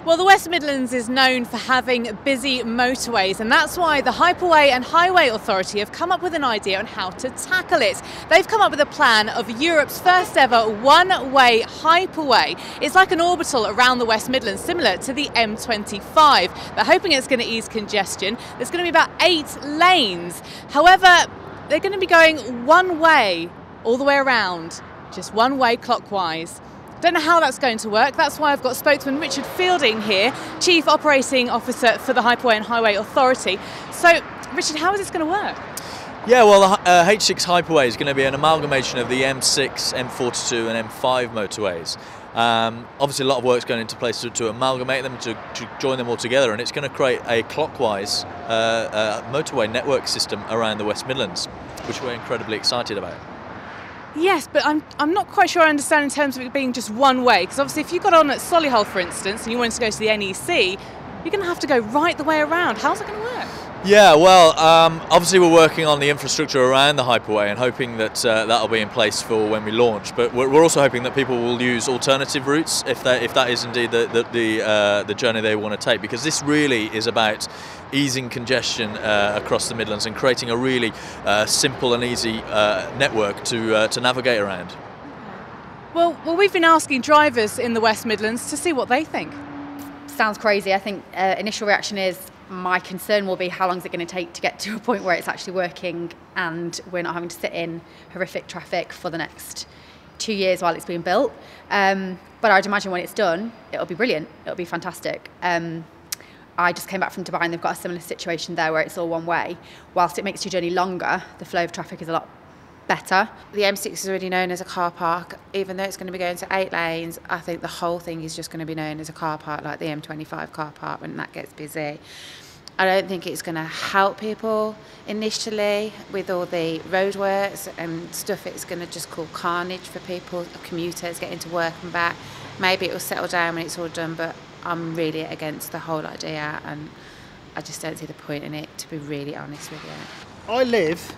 Well, the West Midlands is known for having busy motorways, and that's why the Hyperway and Highway Authority have come up with an idea on how to tackle it. They've come up with a plan of Europe's first ever one-way hyperway. It's like an orbital around the West Midlands, similar to the M25. They're hoping it's going to ease congestion. There's going to be about 8 lanes. However, they're going to be going one way all the way around, just one way clockwise. Don't know how that's going to work. That's why I've got spokesman Richard Fielding here, Chief Operating Officer for the Hyperway and Highway Authority. So, Richard, how is this going to work? Yeah, well, the H6 Hyperway is going to be an amalgamation of the M6, M42 and M5 motorways. Obviously, a lot of work's going into place to amalgamate them, to join them all together, and it's going to create a clockwise motorway network system around the West Midlands, which we're incredibly excited about. Yes, but I'm not quite sure I understand in terms of it being just one way, because obviously if you got on at Solihull, for instance, and you wanted to go to the NEC, you're going to have to go right the way around. How's it going to work? Yeah, well, obviously we're working on the infrastructure around the Hyperway and hoping that that'll be in place for when we launch. But we're also hoping that people will use alternative routes if that is indeed the journey they want to take, because this really is about easing congestion across the Midlands and creating a really simple and easy network to navigate around. Well, we've been asking drivers in the West Midlands to see what they think. Sounds crazy. I think initial reaction is, my concern will be how long is it going to take to get to a point where it's actually working and we're not having to sit in horrific traffic for the next 2 years while it's being built. But I'd imagine when it's done, it'll be brilliant. It'll be fantastic. I just came back from Dubai and they've got a similar situation there where it's all one way. Whilst it makes your journey longer, the flow of traffic is a lot better. The M6 is already known as a car park. Even though it's going to be going to 8 lanes, I think the whole thing is just going to be known as a car park, like the M25 car park when that gets busy. I don't think it's going to help people initially with all the roadworks and stuff. It's going to just cause carnage for people, commuters getting to work and back. Maybe it will settle down when it's all done, but I'm really against the whole idea and I just don't see the point in it, to be really honest with you. I live,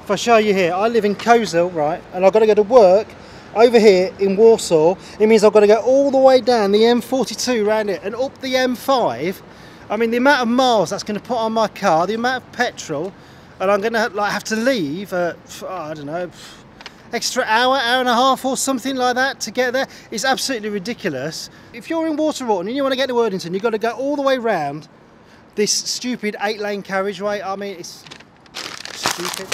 if I show you here, I live in Coleshill, right, and I've got to go to work over here in Warsaw. It means I've got to go all the way down the M42 around it and up the M5. I mean, the amount of miles that's going to put on my car, the amount of petrol, and I'm going to have to leave at, I don't know, extra hour and a half or something like that to get there. It's absolutely ridiculous. If you're in Waterrotten and you want to get to Worthington, you've got to go all the way round this stupid 8-lane carriageway. I mean, it's stupid.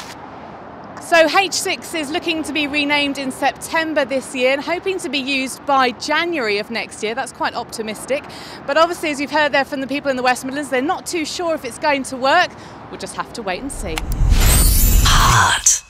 So H6 is looking to be renamed in September this year and hoping to be used by January of next year. That's quite optimistic. But obviously, as you've heard there from the people in the West Midlands, they're not too sure if it's going to work. We'll just have to wait and see. Hot.